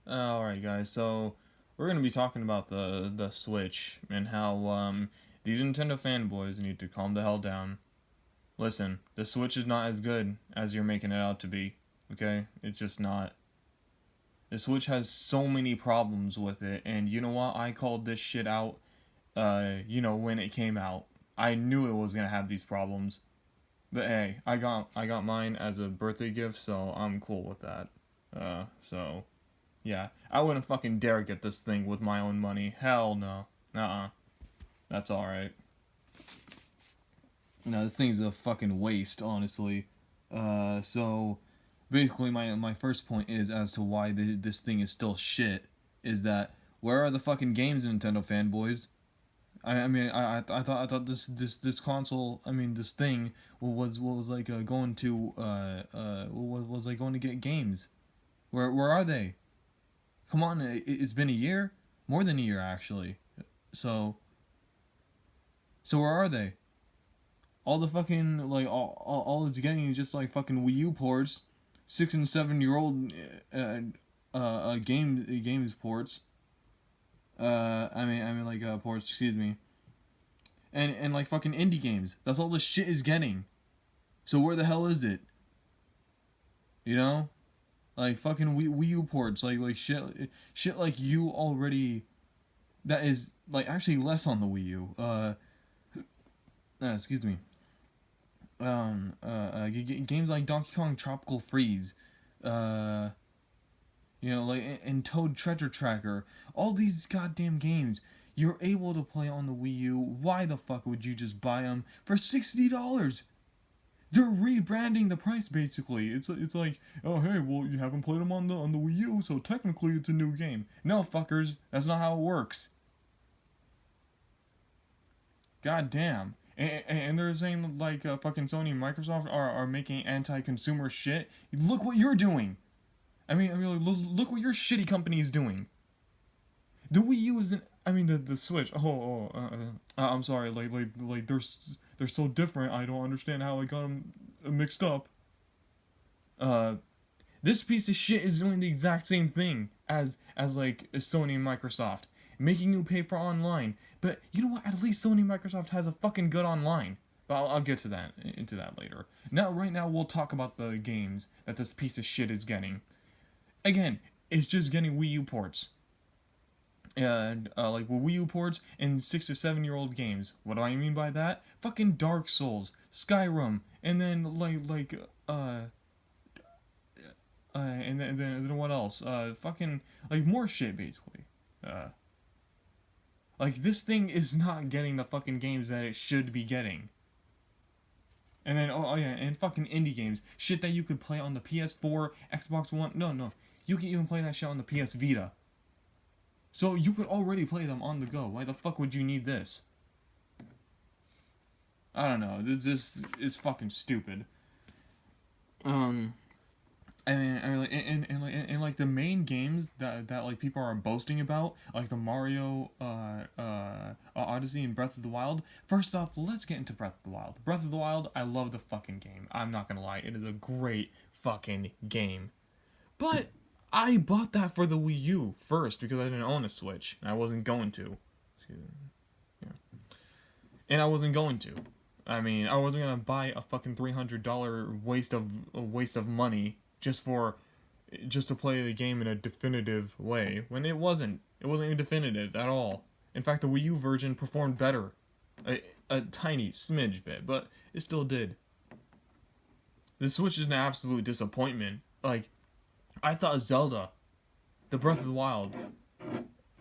Alright guys, so we're gonna be talking about the Switch and how these Nintendo fanboys need to calm the hell down. Listen, the Switch is not as good as you're making it out to be. Okay? It's just not. The Switch has so many problems with it, and you know what? I called this shit out when it came out. I knew it was gonna have these problems. But hey, I got mine as a birthday gift, so I'm cool with that. So yeah, I wouldn't fucking dare get this thing with my own money. Hell no. That's alright. No, this thing's a fucking waste, honestly. So basically, my first point is as to why this thing is still shit is that where are the fucking games, Nintendo fanboys? I thought this console, this thing was like going to was like going to get games. Where are they? Come on, it's been a year, more than a year actually. So where are they? All the fucking all it's getting is just like fucking Wii U ports, 6 and 7 year old games ports. Ports. Excuse me. And like fucking indie games. That's all the shit is getting. So where the hell is it? You know, like fucking Wii U ports. Like shit like you already. That is like actually less on the Wii U. Excuse me. Games like Donkey Kong Tropical Freeze, uh, and Toad Treasure Tracker. All these goddamn games you're able to play on the Wii U. Why the fuck would you just buy them for $60? They're rebranding the price basically. It's like, oh hey, well you haven't played them on the Wii U, so technically it's a new game. No fuckers, that's not how it works. God damn. And they're saying like fucking Sony and Microsoft are making anti-consumer shit. Look what you're doing. Look what your shitty company is doing. The Wii U isn't. The Switch. I'm sorry. They're so different. I don't understand how I got them mixed up. Uh, this piece of shit is doing the exact same thing as like Sony and Microsoft, making you pay for online. But you know what? At least Sony and Microsoft has a fucking good online. But I'll get to that into that later. Right now we'll talk about the games that this piece of shit is getting. Again, it's just getting Wii U ports. And like Wii U ports and 6 to 7 year old games. What do I mean by that? Fucking Dark Souls, Skyrim, and then and then what else? Fucking like more shit basically. Uh, like this thing is not getting the fucking games that it should be getting. And then and fucking indie games, shit that you could play on the PS4, Xbox One. No, you can even play that shit on the PS Vita. So you could already play them on the go. Why the fuck would you need this? I don't know. This is fucking stupid. Like the main games that like people are boasting about, like the Mario Odyssey and Breath of the Wild. First off, let's get into Breath of the Wild. Breath of the Wild, I love the fucking game. I'm not gonna lie, it is a great fucking game. But I bought that for the Wii U first because I didn't own a Switch and I wasn't going to. Excuse me. Yeah. And I wasn't going to. I wasn't gonna buy a fucking $300 waste of money just to play the game in a definitive way when it wasn't. It wasn't even definitive at all. In fact, the Wii U version performed better, a tiny smidge bit, but it still did. The Switch is an absolute disappointment. Like, I thought Zelda, the Breath of the Wild,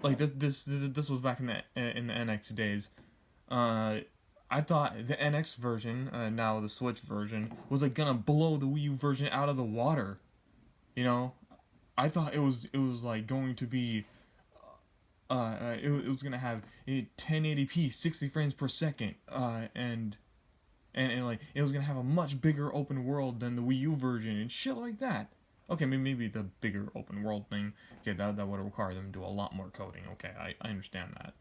like this was back in the NX days. I thought the NX version, now the Switch version, was like gonna blow the Wii U version out of the water. You know, I thought it was like going to be it was gonna have 1080p 60 frames per second and like it was gonna have a much bigger open world than the Wii U version and shit like that. Okay, maybe the bigger open world thing. Okay, that would require them to do a lot more coding. Okay, I understand that.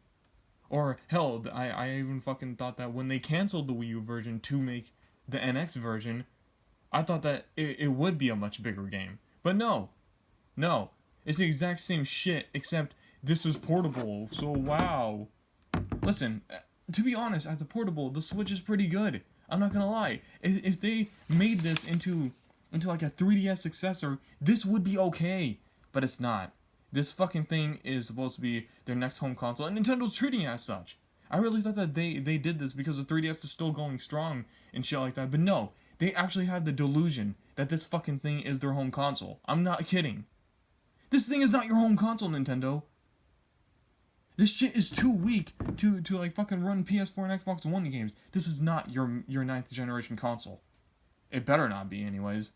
Or hell, I even fucking thought that when they canceled the Wii U version to make the NX version, I thought that it would be a much bigger game. But no, It's the exact same shit, except this is portable. So wow. Listen, to be honest, as a portable, the Switch is pretty good. I'm not gonna lie. If they made this into like a 3DS successor, this would be okay. But it's not. This fucking thing is supposed to be their next home console, and Nintendo's treating it as such. I really thought that they did this because the 3DS is still going strong and shit like that. But no, they actually have the delusion that this fucking thing is their home console. I'm not kidding. This thing is not your home console, Nintendo. This shit is too weak to like fucking run PS4 and Xbox One games. This is not your ninth generation console. It better not be, anyways.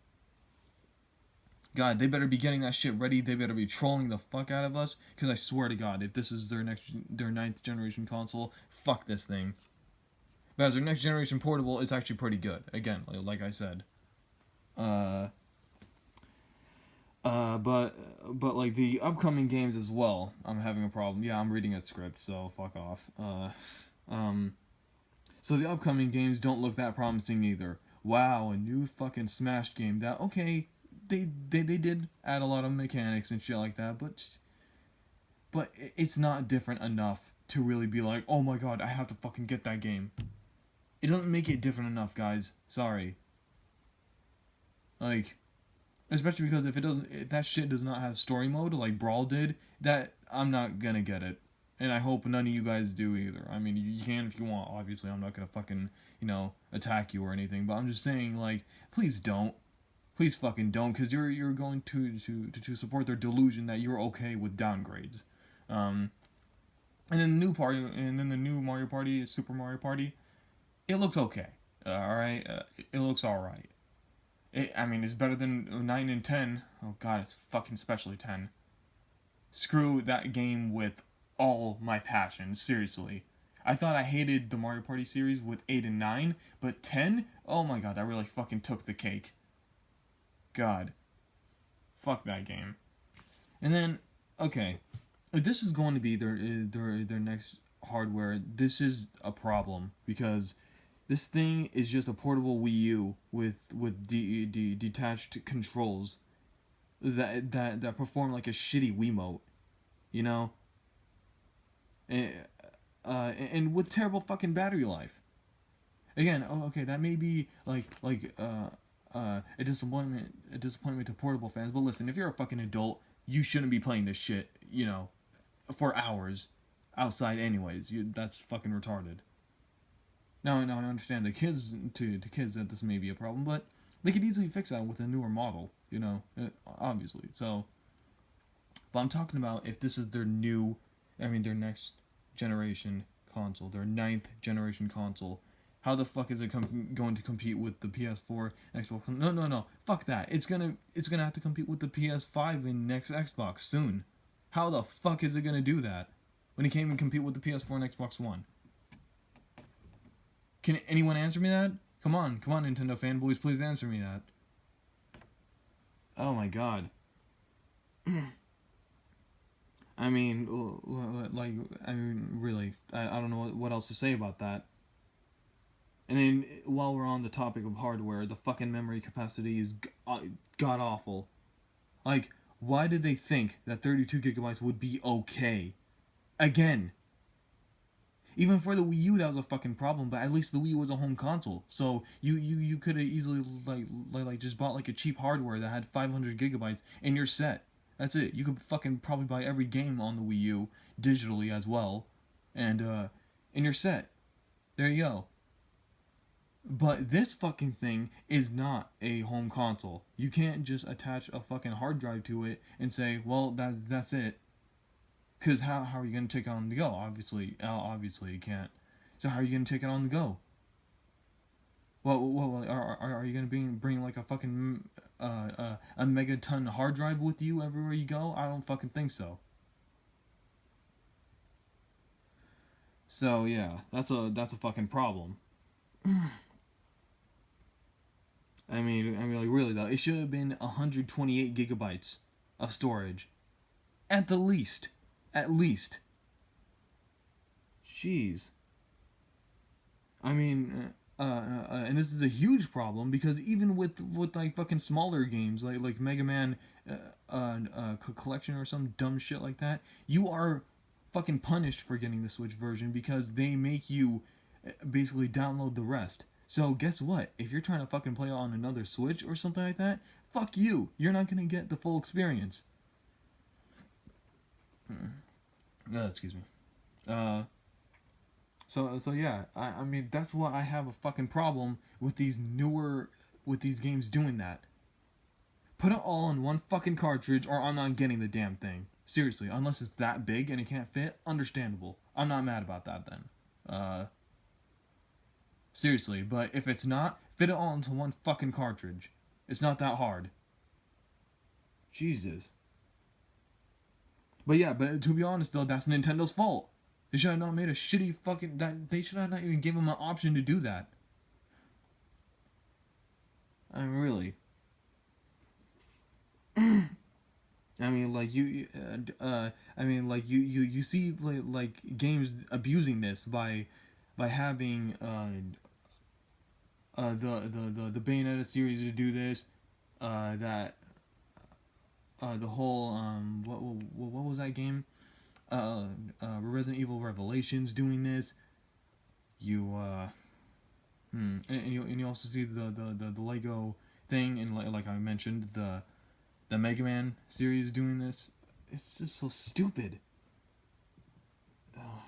God, they better be getting that shit ready. They better be trolling the fuck out of us. Because I swear to God, if this is their ninth generation console, fuck this thing. But as their next generation portable, it's actually pretty good. Again, like I said. But like the upcoming games as well, I'm having a problem. Yeah, I'm reading a script, so fuck off. So the upcoming games don't look that promising either. Wow, a new fucking Smash game. That okay, they did add a lot of mechanics and shit like that, but it's not different enough to really be like, oh my god, I have to fucking get that game. It doesn't make it different enough, guys. Sorry. Like, especially because if that shit does not have story mode like Brawl did, that I'm not gonna get it. And I hope none of you guys do either. I mean, you can if you want, obviously. I'm not gonna fucking, attack you or anything. But I'm just saying, like, please don't. Please fucking don't, because you're going to support their delusion that you're okay with downgrades. And then the new Mario Party, Super Mario Party, it looks okay. Alright? It looks alright. It's better than 9 and 10. Oh god, it's fucking especially 10. Screw that game with all my passion, seriously. I thought I hated the Mario Party series with 8 and 9, but 10? Oh my god, that really fucking took the cake. God. Fuck that game. And then, okay, if this is going to be their next hardware, this is a problem, because this thing is just a portable Wii U with detached controls that perform like a shitty Wiimote, you know, and with terrible fucking battery life. Again, okay, that may be a disappointment to portable fans. But listen, if you're a fucking adult, you shouldn't be playing this shit, for hours outside anyways. That's fucking retarded. Now I understand the kids that this may be a problem, but they could easily fix that with a newer model, obviously. So, but I'm talking about if this is their next generation console, their ninth generation console. How the fuck is it going to compete with the PS4, Xbox? No, fuck that. It's gonna have to compete with the PS5 and next Xbox soon. How the fuck is it gonna do that when it can't even compete with the PS4 and Xbox One? Can anyone answer me that? Come on, Nintendo fanboys, please answer me that. Oh my god. Really, I don't know what else to say about that. And then, while we're on the topic of hardware, the fucking memory capacity is god awful. Like, why did they think that 32 gigabytes would be okay? Again. Even for the Wii U, that was a fucking problem, but at least the Wii U was a home console. So, you could have easily, just bought, like, a cheap hardware that had 500 gigabytes, and you're set. That's it. You could fucking probably buy every game on the Wii U, digitally as well, and you're set. There you go. But this fucking thing is not a home console. You can't just attach a fucking hard drive to it and say, well, that's it. Because how are you going to take it on the go? Obviously you can't. So how are you going to take it on the go? Well, are you going to bring like a fucking a megaton hard drive with you everywhere you go? I don't fucking think so. So yeah, that's a fucking problem. Like really though, it should have been 128 gigabytes of storage, at the least, Jeez. And this is a huge problem because even with like fucking smaller games like Mega Man collection or some dumb shit like that, you are fucking punished for getting the Switch version because they make you basically download the rest. So guess what? If you're trying to fucking play on another Switch or something like that, fuck you. You're not gonna get the full experience. Excuse me. Uh, so yeah, I mean that's why I have a fucking problem with these games doing that. Put it all in one fucking cartridge, or I'm not getting the damn thing. Seriously, unless it's that big and it can't fit, understandable. I'm not mad about that then. Uh, Seriously, but if it's not, fit it all into one fucking cartridge. It's not that hard. Jesus. But yeah, but to be honest though, that's Nintendo's fault. They should have not made a shitty fucking. They should have not even given them an option to do that. I mean, really. I mean, like you see like games abusing this by having the Bayonetta series to do this, that the whole what was that game? Resident Evil Revelations doing this. You and you also see the Lego thing, and like I mentioned, the Mega Man series doing this. It's just so stupid. Oh,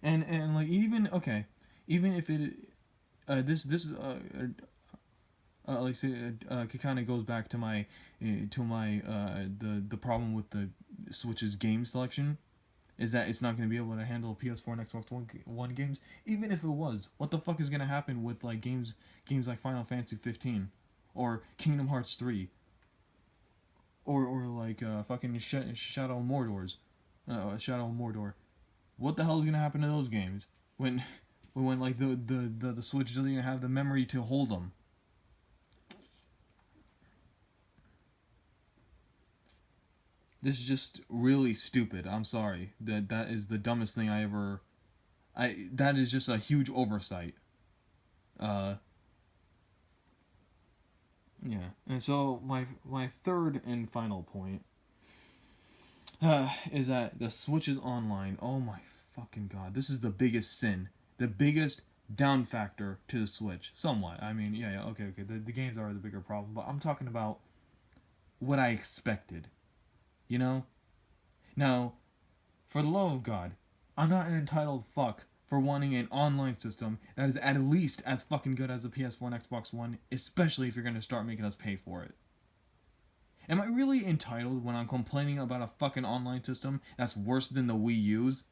and like even okay, even if it this like say kind of goes back to my the problem with the Switch's game selection is that it's not going to be able to handle PS4 and Xbox One games. Even if it was, what the fuck is going to happen with like games like Final Fantasy 15 or Kingdom Hearts 3 or like fucking Shadow Mordor's Shadow Mordor? What the hell is going to happen to those games when like the Switch doesn't even have the memory to hold them? This is just really stupid. I'm sorry. That is the dumbest thing I ever. That is just a huge oversight. Uh, yeah. And so my third and final point is that the Switch is online. Oh my fucking god! This is the biggest sin. The biggest down factor to the Switch. Somewhat. I mean, yeah, okay. The games are the bigger problem, but I'm talking about what I expected. You know. Now, for the love of God, I'm not an entitled fuck for wanting an online system that is at least as fucking good as the PS4 and Xbox One, especially if you're going to start making us pay for it. Am I really entitled when I'm complaining about a fucking online system that's worse than the Wii U's?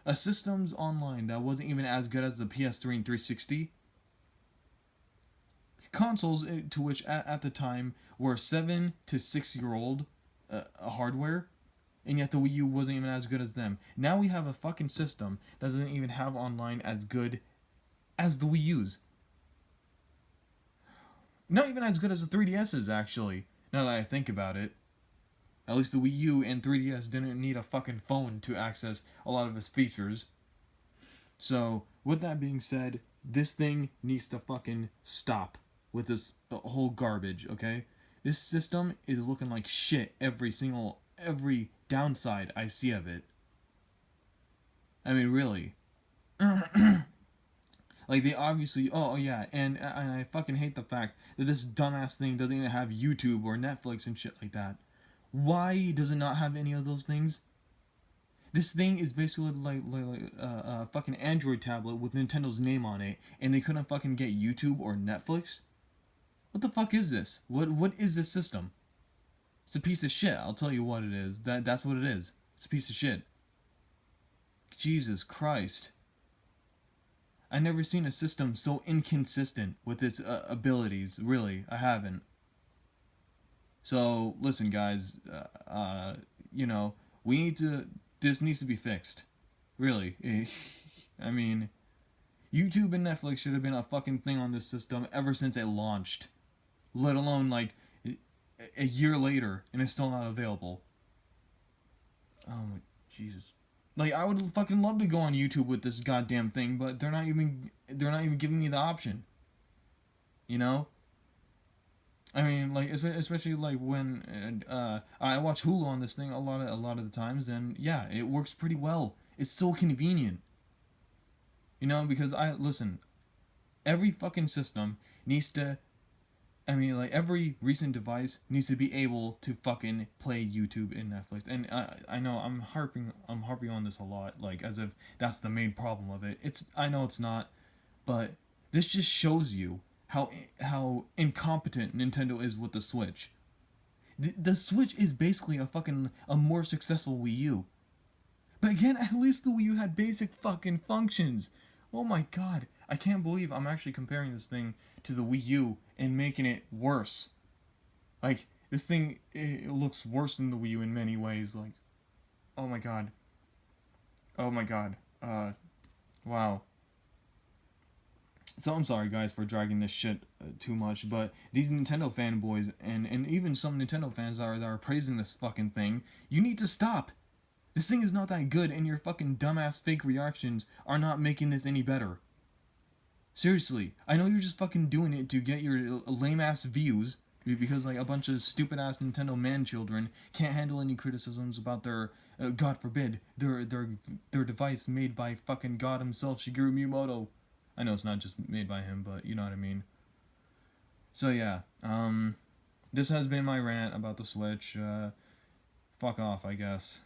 A system's online that wasn't even as good as the PS3 and 360? Consoles to which at the time were 7 to 6 year old hardware, and yet the Wii U wasn't even as good as them. Now we have a fucking system that doesn't even have online as good as the Wii U's. Not even as good as the 3DS's, actually, now that I think about it. At least the Wii U and 3DS didn't need a fucking phone to access a lot of its features. So, with that being said, this thing needs to fucking stop with this whole garbage, okay? This system is looking like shit every downside I see of it. I mean, really. Like, they obviously, oh yeah, and I fucking hate the fact that this dumbass thing doesn't even have YouTube or Netflix and shit like that. Why does it not have any of those things? This thing is basically like a fucking Android tablet with Nintendo's name on it, and they couldn't fucking get YouTube or Netflix? What the fuck is this? What is this system? It's a piece of shit. I'll tell you what it is. That's what it is. It's a piece of shit. Jesus Christ. I never seen a system so inconsistent with its abilities. Really, I haven't. So listen, guys. You know, we need to. This needs to be fixed. Really. I mean, YouTube and Netflix should have been a fucking thing on this system ever since it launched. Let alone like a year later and it's still not available. Oh my Jesus. Like I would fucking love to go on YouTube with this goddamn thing, but they're not even giving me the option. You know? I mean, like especially like when I watch Hulu on this thing a lot of the times, and yeah, it works pretty well. It's so convenient, because I listen. Every fucking system needs to. I mean, like every recent device needs to be able to fucking play YouTube and Netflix. And I know I'm harping on this a lot, like as if that's the main problem of it. I know it's not, but this just shows you how incompetent Nintendo is with the Switch. The Switch is basically a more successful Wii U. But again, at least the Wii U had basic fucking functions. Oh my god, I can't believe I'm actually comparing this thing to the Wii U and making it worse. Like this thing, it looks worse than the Wii U in many ways. Like, oh my god, oh my god. Wow. So I'm sorry guys for dragging this shit too much, but these Nintendo fanboys and even some Nintendo fans that are praising this fucking thing, you need to stop. This thing is not that good, and your fucking dumbass fake reactions are not making this any better. Seriously, I know you're just fucking doing it to get your lame ass views because like a bunch of stupid ass Nintendo man children can't handle any criticisms about their God forbid their device made by fucking God himself, Shigeru Miyamoto. I know it's not just made by him, but you know what I mean. So yeah, this has been my rant about the Switch. Fuck off, I guess.